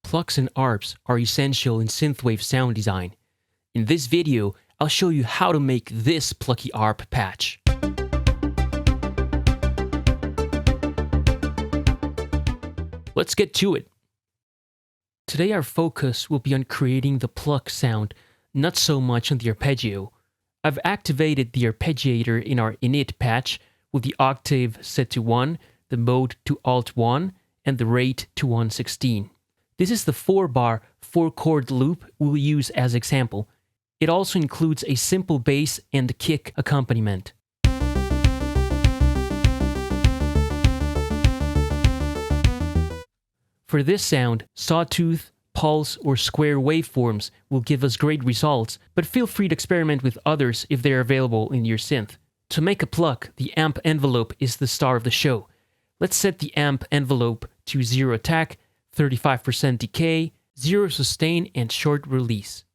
Plucks and arps are essential in synthwave sound design. In this video, I'll show you how to make this Plucky Arp patch. Let's get to it. Today our focus will be on creating the pluck sound, not so much on the arpeggio. I've activated the arpeggiator in our init patch with the octave set to 1, the mode to alt 1, and the rate to 116. This is the 4-bar, 4-chord loop we'll use as example. It also includes a simple bass and kick accompaniment. For this sound, sawtooth, pulse, or square waveforms will give us great results, but feel free to experiment with others if they're available in your synth. To make a pluck, the amp envelope is the star of the show. Let's set the amp envelope to 0 attack, 35% decay, 0 sustain, and short release.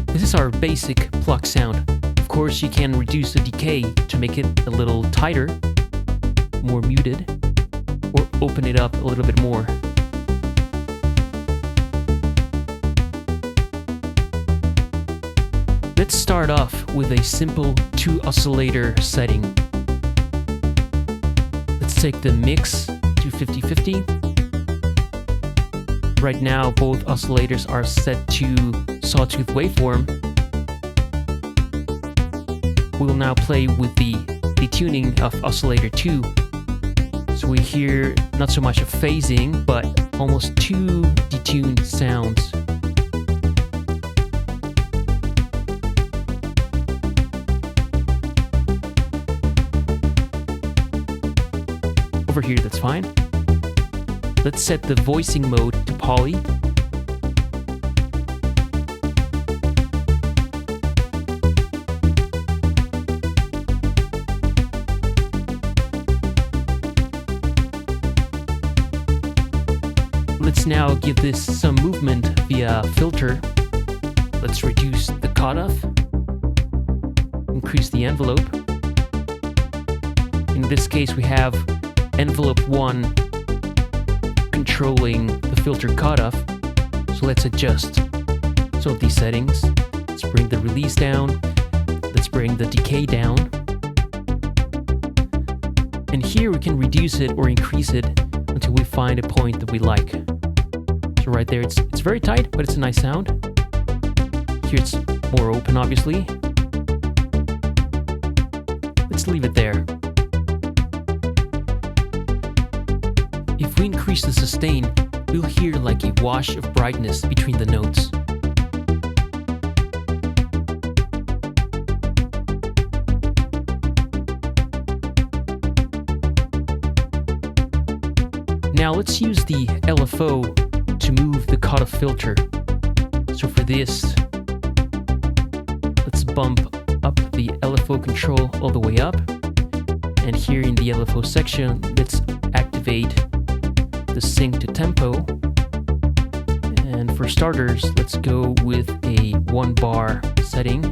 This is our basic pluck sound. Of course, you can reduce the decay to make it a little tighter, more muted, or open it up a little bit more. Let's start off with a simple 2 oscillator setting. Let's take the mix to 50-50. Right now, both oscillators are set to sawtooth waveform. We'll now play with the detuning of oscillator 2. So we hear not so much of phasing, but almost 2 detuned sounds. Over here, that's fine. Let's set the voicing mode to poly. Let's now give this some movement via filter. Let's reduce the cutoff, increase the envelope. In this case, we have envelope 1 controlling the filter cutoff. So let's adjust some of these settings. Let's bring the release down. Let's bring the decay down. And here we can reduce it or increase it until we find a point that we like. So right there, it's very tight, but it's a nice sound. Here it's more open, obviously. Let's leave it there. If we increase the sustain, we'll hear like a wash of brightness between the notes. Now let's use the LFO to move the cutoff filter. So for this, let's bump up the LFO control all the way up. And here in the LFO section, let's activate the sync to tempo. And for starters, let's go with a 1-bar setting.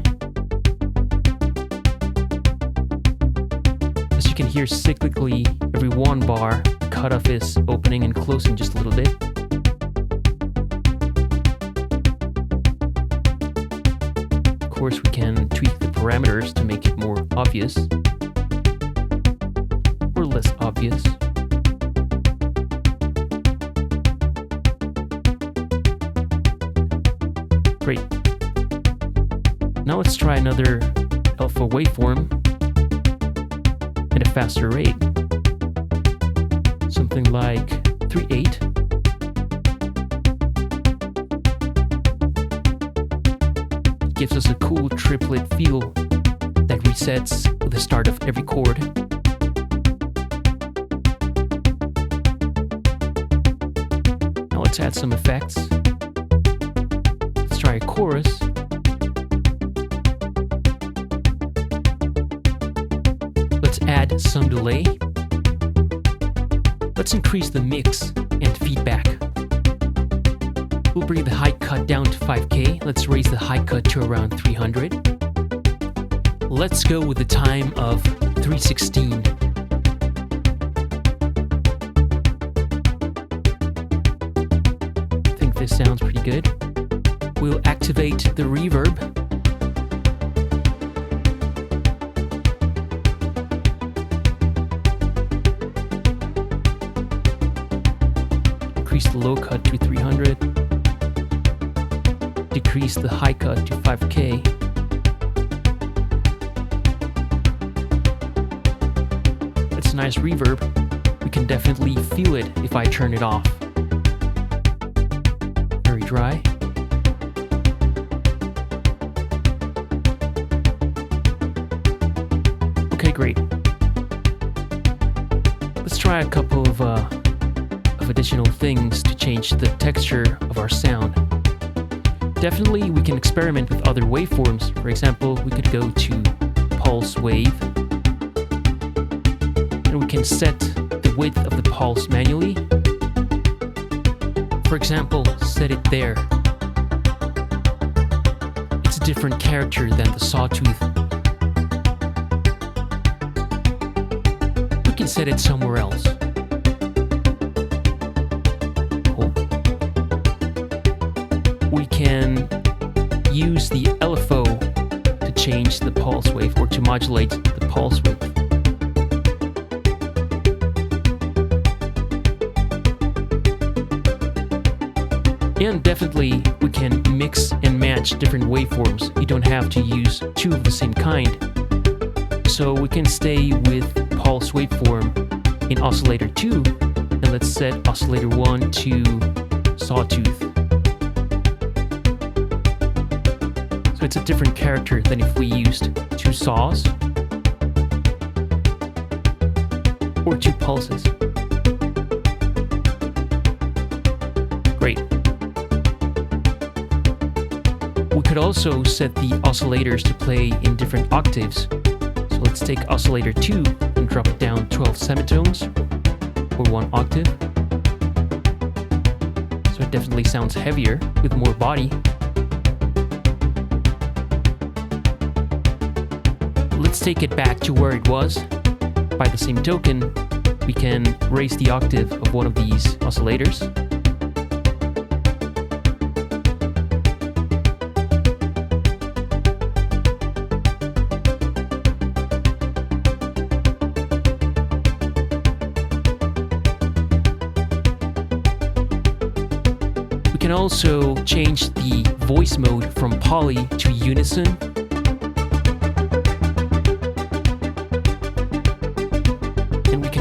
As you can hear cyclically, every 1 bar, the cutoff is opening and closing just a little bit. Of course, we can tweak the parameters to make it more obvious or less obvious. Great. Now let's try another alpha waveform at a faster rate. Something like 3/8. It gives us a cool triplet feel that resets with the start of every chord. Now let's add some effects. Let's try a chorus. Let's add some delay. Let's increase the mix and feedback. We'll bring the high cut down to 5K. Let's raise the high cut to around 300. Let's go with the time of 316. I think this sounds pretty good. We'll activate the reverb. Increase the low cut to 300. Decrease the high cut to 5K. That's a nice reverb. We can definitely feel it if I turn it off. Very dry. Okay, great. Let's try a couple of additional things to change the texture of our sound. Definitely we can experiment with other waveforms. For example, we could go to pulse wave, and we can set the width of the pulse manually. For example, set it there. It's a different character than the sawtooth. We can set it somewhere else. We can use the LFO to change the pulse wave or to modulate the pulse width. And definitely we can mix and match different waveforms. You don't have to use two of the same kind. So we can stay with pulse waveform in Oscillator 2, and let's set Oscillator 1 to sawtooth. So it's a different character than if we used two saws or two pulses. Great. We could also set the oscillators to play in different octaves. So let's take Oscillator 2 and drop it down 12 semitones or 1 octave. So it definitely sounds heavier with more body. Let's take it back to where it was. By the same token, we can raise the octave of one of these oscillators. We can also change the voice mode from poly to unison.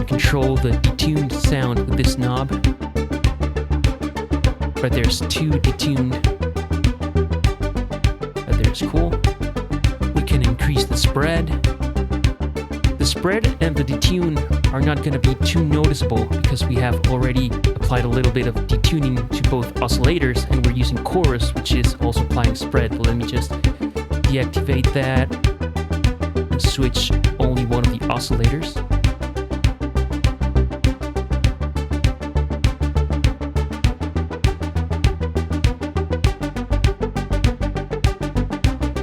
Control the detuned sound with this knob. Right there's 2 detuned. Right there's cool. We can increase the spread. The spread and the detune are not going to be too noticeable because we have already applied a little bit of detuning to both oscillators, and we're using chorus, which is also applying spread. But let me just deactivate that and switch only one of the oscillators.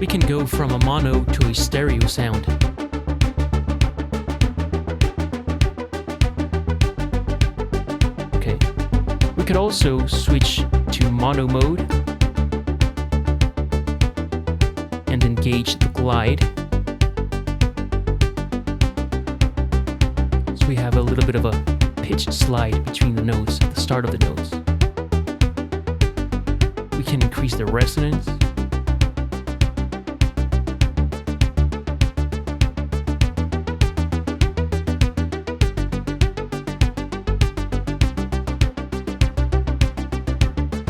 We can go from a mono to a stereo sound. Okay. We could also switch to mono mode and engage the glide. So we have a little bit of a pitch slide between the notes at the start of the notes. We can increase the resonance.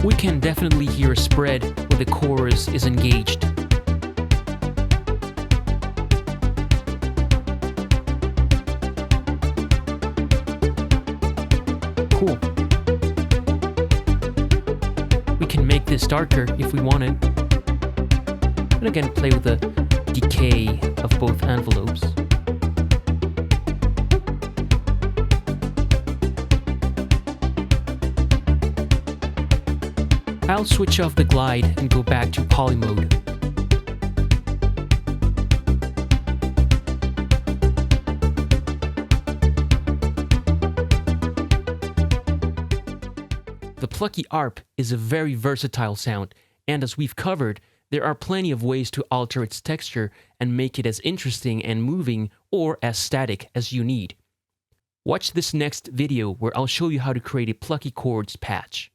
We can definitely hear a spread where the chorus is engaged. Cool. We can make this darker if we want it. And again, play with the decay of both envelopes. I'll switch off the glide and go back to poly mode. The Plucky Arp is a very versatile sound, and as we've covered, there are plenty of ways to alter its texture and make it as interesting and moving or as static as you need. Watch this next video where I'll show you how to create a Plucky chords patch.